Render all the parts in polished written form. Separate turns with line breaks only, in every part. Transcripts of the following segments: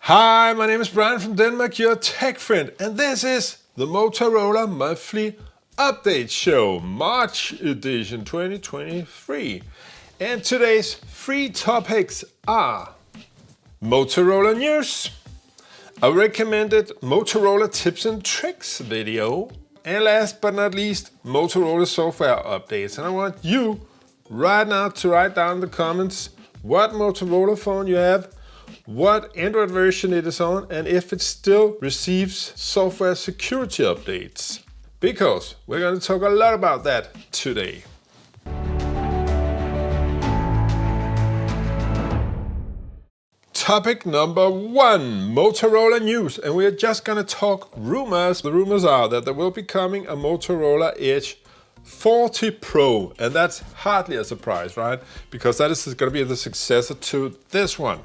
Hi, my name is Brian from Denmark, your tech friend, and this is the Motorola Monthly Update Show, March edition 2023. And today's three topics are Motorola news, a recommended Motorola tips and tricks video, and last but not least, Motorola software updates. And I want you right now to write down in the comments what Motorola phone you have, what Android version it is on, and if it still receives software security updates. Because we're going to talk a lot about that today. Topic number one, Motorola news, and we're just going to talk rumors. The rumors are that there will be coming a Motorola Edge 40 Pro, and that's hardly a surprise, right? Because that is going to be the successor to this one.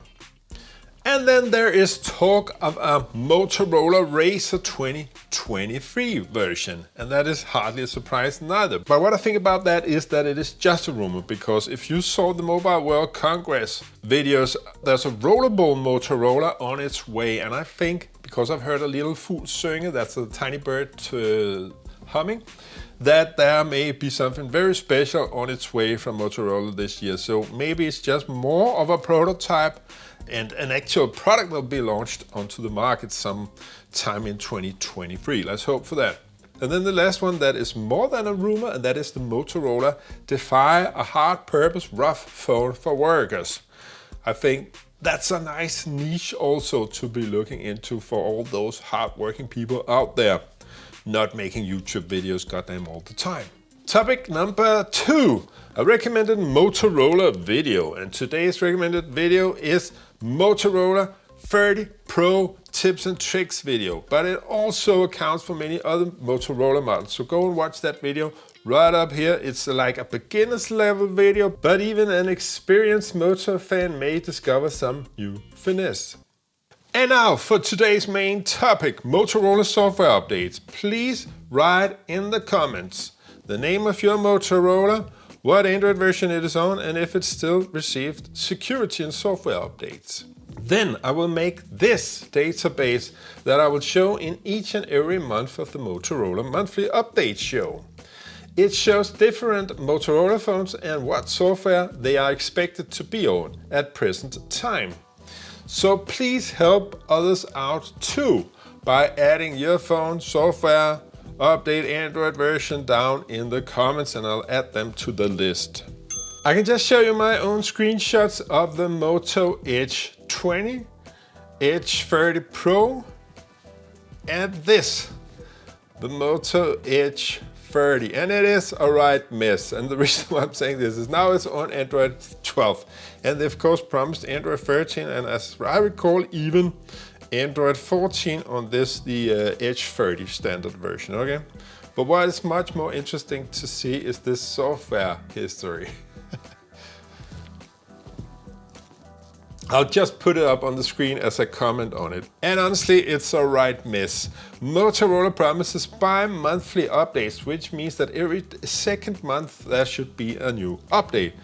And then there is talk of a Motorola Razr 2023 version, and that is hardly a surprise neither. But what I think about that is that it is just a rumor, because if you saw the Mobile World Congress videos, there's a rollable Motorola on its way, and I think, because I've heard a little fugl synge, that's a tiny bird humming, that there may be something very special on its way from Motorola this year. So maybe it's just more of a prototype and an actual product will be launched onto the market sometime in 2023. Let's hope for that. And then the last one that is more than a rumor, and that is the Motorola Defy, a hard-purpose rough phone for workers. I think that's a nice niche also to be looking into for all those hard-working people out there, not making YouTube videos goddamn all the time. Topic number two, a recommended Motorola video. And today's recommended video is Motorola 30 Pro tips and tricks video. But it also accounts for many other Motorola models. So go and watch that video right up here. It's like a beginner's level video, but even an experienced Moto fan may discover some new finesse. And now for today's main topic, Motorola software updates. Please write in the comments the name of your Motorola, what Android version it is on, and if it still received security and software updates. Then I will make this database that I will show in each and every month of the Motorola Monthly Update Show. It shows different Motorola phones and what software they are expected to be on at present time. So please help others out too by adding your phone software update Android version down in the comments, and I'll add them to the list. I can just show you my own screenshots of the Moto Edge 20, Edge 30 Pro, and this, the Moto Edge 30, and it is a right mess. And the reason why I'm saying this is now it's on Android 12, and they of course promised Android 13, and as I recall, even Android 14 on this, the Edge 30 standard version, okay? But what is much more interesting to see is this software history. I'll just put it up on the screen as a comment on it. And honestly, it's a right mess. Motorola promises bi-monthly updates, which means that every second month there should be a new update.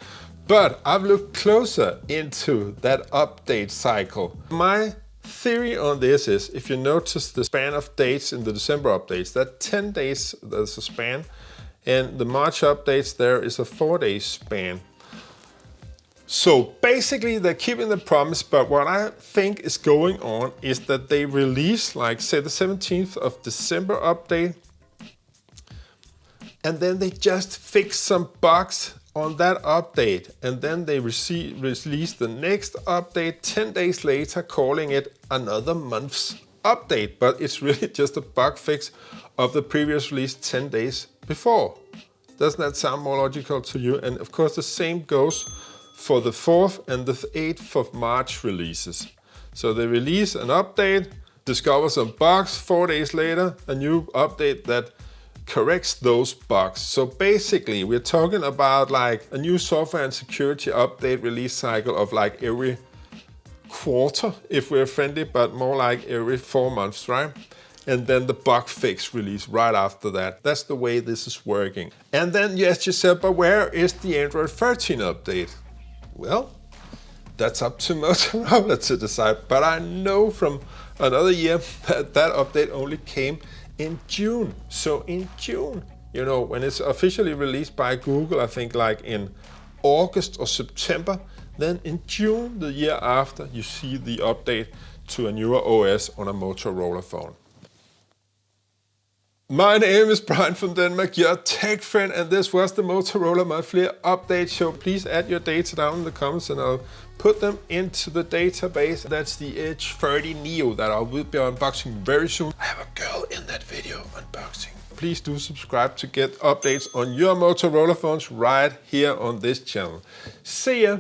But I've looked closer into that update cycle. My theory on this is, if you notice the span of dates in the December updates, that 10 days there's a span, and the March updates there is a 4-day span. So basically they're keeping the promise, but what I think is going on is that they release, like say the 17th of December update, and then they just fix some bugs on that update, and then they release the next update 10 days later, calling it another month's update, but it's really just a bug fix of the previous release 10 days before. Doesn't that sound more logical to you? And of course the same goes for the 4th and the 8th of March releases. So they release an update, discover some bugs, 4 days later a new update that corrects those bugs. So basically we're talking about like a new software and security update release cycle of like every quarter if we're friendly, but more like every 4 months, right? And then the bug fix release right after that. That's the way this is working. And then you ask yourself, but where is the Android 13 update? Well, That's up to Motorola to decide. But I know from another year that that update only came in June. So in June, you know, when it's officially released by Google, I think like in August or September, then in June the year after, you see the update to a newer OS on a Motorola phone. My name is Brian from Denmark, your tech friend, and this was the Motorola Monthly Update Show. Please add your data down in the comments and I'll put them into the database. That's the Edge 30 Neo that I will be unboxing very soon. I have a girl in that video unboxing. Please do subscribe to get updates on your Motorola phones right here on this channel. See ya!